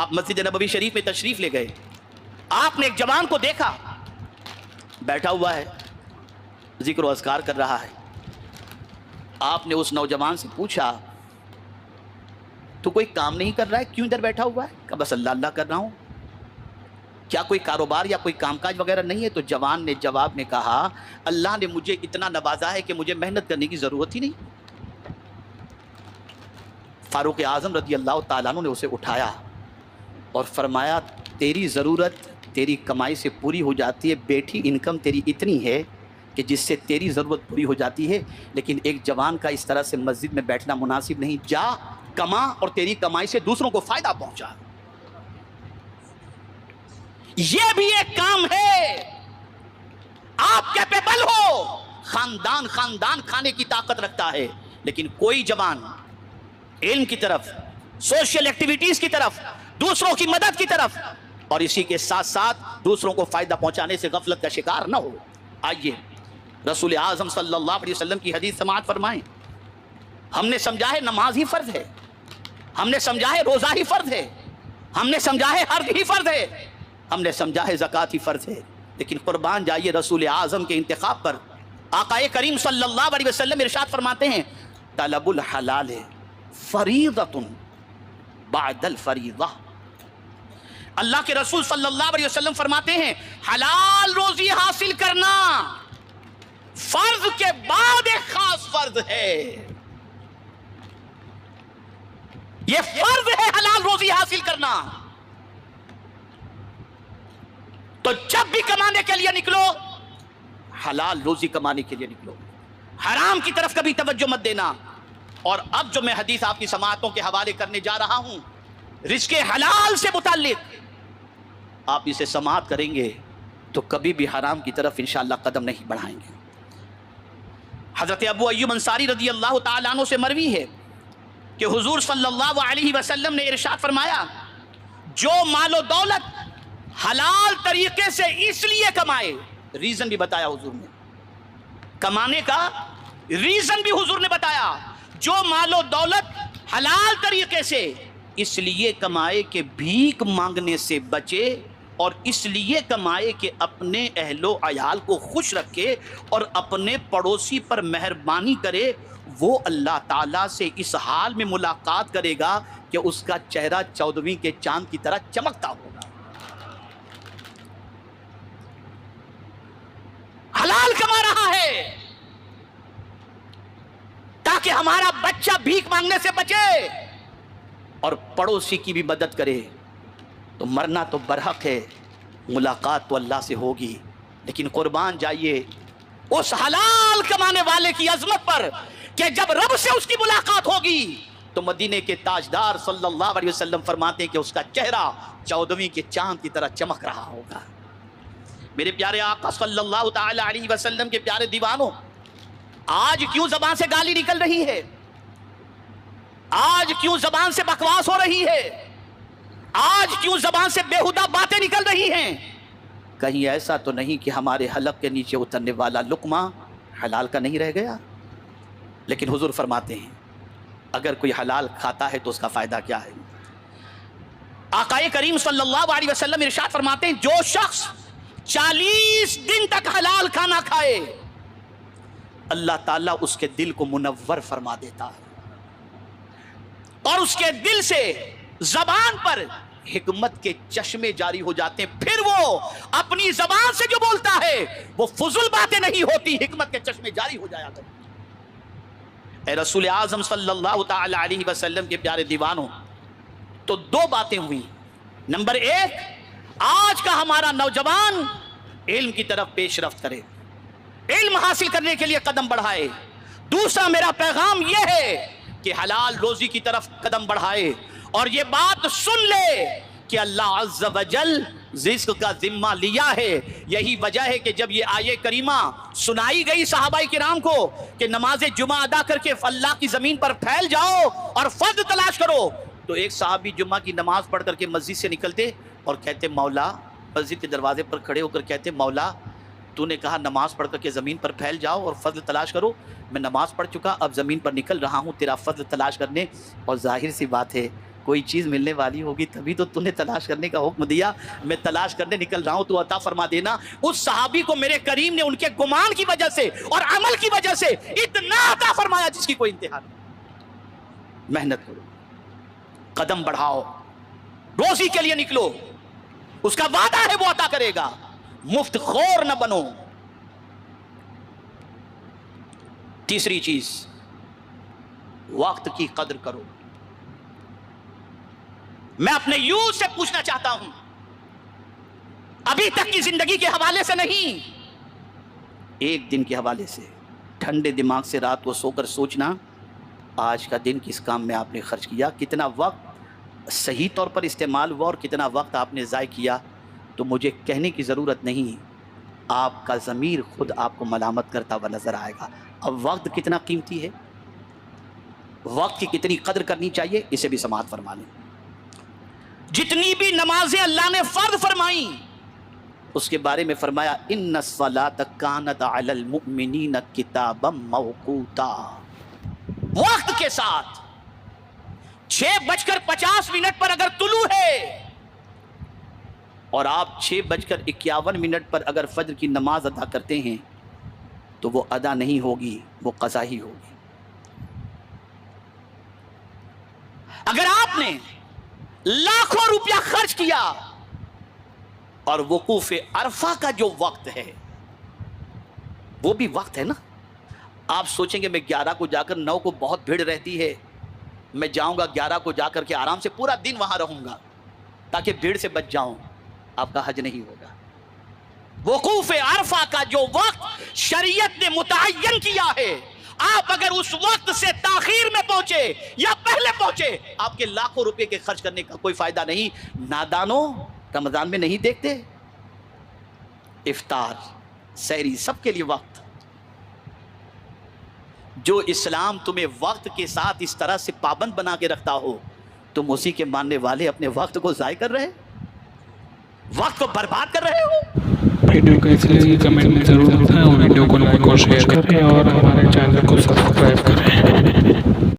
آپ مسجد نبوی شریف میں تشریف لے گئے، آپ نے ایک جوان کو دیکھا بیٹھا ہوا ہے، ذکر و اذکار کر رہا ہے. آپ نے اس نوجوان سے پوچھا تو کوئی کام نہیں کر رہا ہے، کیوں ادھر بیٹھا ہوا ہے؟ کہا بس اللہ اللہ کر رہا ہوں. کیا کوئی کاروبار یا کوئی کام کاج وغیرہ نہیں ہے؟ تو جوان نے جواب میں کہا اللہ نے مجھے اتنا نوازا ہے کہ مجھے محنت کرنے کی ضرورت ہی نہیں. فاروق اعظم رضی اللہ تعالیٰ عنہ نے اسے اٹھایا اور فرمایا تیری ضرورت تیری کمائی سے پوری ہو جاتی ہے، بیٹھی انکم تیری اتنی ہے کہ جس سے تیری ضرورت پوری ہو جاتی ہے، لیکن ایک جوان کا اس طرح سے مسجد میں بیٹھنا مناسب نہیں. جا کما اور تیری کمائی سے دوسروں کو فائدہ پہنچا. یہ بھی ایک کام ہے. آپ کیپیبل ہو، خاندان کھانے کی طاقت رکھتا ہے، لیکن کوئی جوان علم کی طرف، سوشل ایکٹیویٹیز کی طرف، دوسروں کی مدد کی طرف، اور اسی کے ساتھ ساتھ دوسروں کو فائدہ پہنچانے سے غفلت کا شکار نہ ہو. آئیے رسول اعظم صلی اللہ علیہ وسلم کی حدیث سماعت فرمائیں. ہم نے سمجھا ہے نماز ہی فرض ہے، ہم نے سمجھا ہے روزہ ہی فرض ہے، ہم نے سمجھا ہے حج ہی فرض ہے، ہم نے سمجھا ہے زکوٰۃ ہی فرض ہے، لیکن قربان جائیے رسول اعظم کے انتخاب پر آقا کریم صلی اللہ علیہ وسلم ارشاد فرماتے ہیں طلب الحلال فریضۃ بعد الفریضہ. اللہ کے رسول صلی اللہ علیہ وسلم فرماتے ہیں حلال روزی حاصل کرنا فرض کے بعد ایک خاص فرض ہے. یہ فرض ہے حلال روزی حاصل کرنا. تو جب بھی کمانے کے لیے نکلو حلال روزی کمانے کے لیے نکلو، حرام کی طرف کبھی توجہ مت دینا. اور اب جو میں حدیث آپ کی سماعتوں کے حوالے کرنے جا رہا ہوں رزق حلال سے متعلق، آپ اسے سماعت کریں گے تو کبھی بھی حرام کی طرف انشاءاللہ قدم نہیں بڑھائیں گے. حضرت ابو ایوب انصاری رضی اللہ تعالیٰ عنہ سے مروی ہے کہ حضور صلی اللہ علیہ وسلم نے ارشاد فرمایا جو مال و دولت حلال طریقے سے اس لیے کمائے، ریزن بھی بتایا حضور نے، کمانے کا ریزن بھی حضور نے بتایا، جو مال و دولت حلال طریقے سے اس لیے کمائے کہ بھیک مانگنے سے بچے، اور اس لیے کمائے کہ اپنے اہل و عیال کو خوش رکھے اور اپنے پڑوسی پر مہربانی کرے، وہ اللہ تعالیٰ سے اس حال میں ملاقات کرے گا کہ اس کا چہرہ 14ویں کے چاند کی طرح چمکتا ہوگا. حلال کما رہا ہے تاکہ ہمارا بچہ بھیک مانگنے سے بچے اور پڑوسی کی بھی مدد کرے. تو مرنا تو برحق ہے، ملاقات تو اللہ سے ہوگی، لیکن قربان جائیے اس حلال کمانے والے کی عظمت پر کہ جب رب سے اس کی ملاقات ہوگی تو مدینے کے تاجدار صلی اللہ علیہ وسلم فرماتے ہیں کہ اس کا چہرہ 14ویں کے چاند کی طرح چمک رہا ہوگا. میرے پیارے آقا صلی اللہ تعالی علیہ وسلم کے پیارے دیوانوں، آج کیوں زبان سے گالی نکل رہی ہے؟ آج کیوں زبان سے بکواس ہو رہی ہے؟ آج کیوں زبان سے بےہودہ باتیں نکل رہی ہیں؟ کہیں ایسا تو نہیں کہ ہمارے حلق کے نیچے اترنے والا لقمہ حلال کا نہیں رہ گیا؟ لیکن حضور فرماتے ہیں اگر کوئی حلال کھاتا ہے تو اس کا فائدہ کیا ہے؟ آقا کریم صلی اللہ علیہ وسلم ارشاد فرماتے ہیں جو شخص 40 دن تک حلال کھانا کھائے اللہ تعالیٰ اس کے دل کو منور فرما دیتا ہے، اور اس کے دل سے زبان پر حکمت کے چشمے جاری ہو جاتے ہیں. پھر وہ اپنی زبان سے جو بولتا ہے وہ فضول باتیں نہیں ہوتی، حکمت کے چشمے جاری ہو جایا کرتے. اے رسول اعظم صلی اللہ تعالی علیہ وسلم کے پیارے دیوانوں، تو 2 باتیں ہوئی. نمبر 1، آج کا ہمارا نوجوان علم کی طرف پیش رفت کرے، علم حاصل کرنے کے لیے قدم بڑھائے. دوسرا میرا پیغام یہ ہے کہ حلال روزی کی طرف قدم بڑھائے، اور یہ بات سن لے کہ اللہ عز و جل رزق کا ذمہ لیا ہے. یہی وجہ ہے کہ جب یہ آیے کریمہ سنائی گئی صحابہ کرام کو کہ نماز جمعہ ادا کر کے اللہ کی زمین پر پھیل جاؤ اور فضل تلاش کرو، تو ایک صحابی جمعہ کی نماز پڑھ کر کے مسجد سے نکلتے اور کہتے مولا، مسجد کے دروازے پر کھڑے ہو کر کہتے مولا تو نے کہا نماز پڑھ کر کے زمین پر پھیل جاؤ اور فضل تلاش کرو، میں نماز پڑھ چکا، اب زمین پر نکل رہا ہوں تیرا فضل تلاش کرنے. اور ظاہر سی بات ہے کوئی چیز ملنے والی ہوگی تبھی تو تُو نے تلاش کرنے کا حکم دیا. میں تلاش کرنے نکل رہا ہوں, تو عطا فرما دینا. اس صحابی کو میرے کریم نے ان کے گمان کی وجہ سے اور عمل کی وجہ سے اتنا عطا فرمایا جس کی کوئی انتہا نہیں. محنت کرو, قدم بڑھاؤ, روزی کے لیے نکلو, اس کا وعدہ ہے وہ عطا کرے گا. مفت خور نہ بنو. تیسری چیز, وقت کی قدر کرو. میں اپنے یوز سے پوچھنا چاہتا ہوں, ابھی تک کی زندگی کے حوالے سے نہیں, ایک دن کے حوالے سے ٹھنڈے دماغ سے رات کو سو کر سوچنا آج کا دن کس کام میں آپ نے خرچ کیا, کتنا وقت صحیح طور پر استعمال ہوا اور کتنا وقت آپ نے ضائع کیا. تو مجھے کہنے کی ضرورت نہیں, آپ کا ضمیر خود آپ کو ملامت کرتا ہوا نظر آئے گا. اب وقت کتنا قیمتی ہے, وقت کی کتنی قدر کرنی چاہیے, اسے بھی سماعت فرما لیں. جتنی بھی نمازیں اللہ نے فرض فرمائیں اس کے بارے میں فرمایا ان الصلاۃ کانت علی المؤمنین کتابا موقوتا. وقت کے ساتھ 6:50 پر اگر طلوع ہے اور آپ 6:51 پر اگر فجر کی نماز ادا کرتے ہیں تو وہ ادا نہیں ہوگی, وہ قضا ہی ہوگی. اگر آپ نے لاکھوں روپیہ خرچ کیا اور وقوف عرفہ کا جو وقت ہے وہ بھی وقت ہے نا. آپ سوچیں گے میں 11 کو جا کر 9 کو بہت بھیڑ رہتی ہے, میں جاؤں گا 11 کو جا کر کے آرام سے پورا دن وہاں رہوں گا تاکہ بھیڑ سے بچ جاؤں. آپ کا حج نہیں ہوگا. وقوف عرفہ کا جو وقت شریعت نے متعین کیا ہے, آپ اگر اس وقت سے تاخیر میں پہنچے یا پہلے پہنچے آپ کے لاکھوں روپے کے خرچ کرنے کا کوئی فائدہ نہیں. نادانوں, رمضان میں نہیں دیکھتے افطار سحری سب کے لیے وقت. جو اسلام تمہیں وقت کے ساتھ اس طرح سے پابند بنا کے رکھتا ہو, تم اسی کے ماننے والے اپنے وقت کو ضائع کر رہے, وقت کو برباد کر رہے ہو. ویڈیو کو اس لیے کمنٹ میں ضرور بتائیں اور ویڈیو کو لائک اور شیئر کریں اور ہمارے چینل کو سبسکرائب کریں.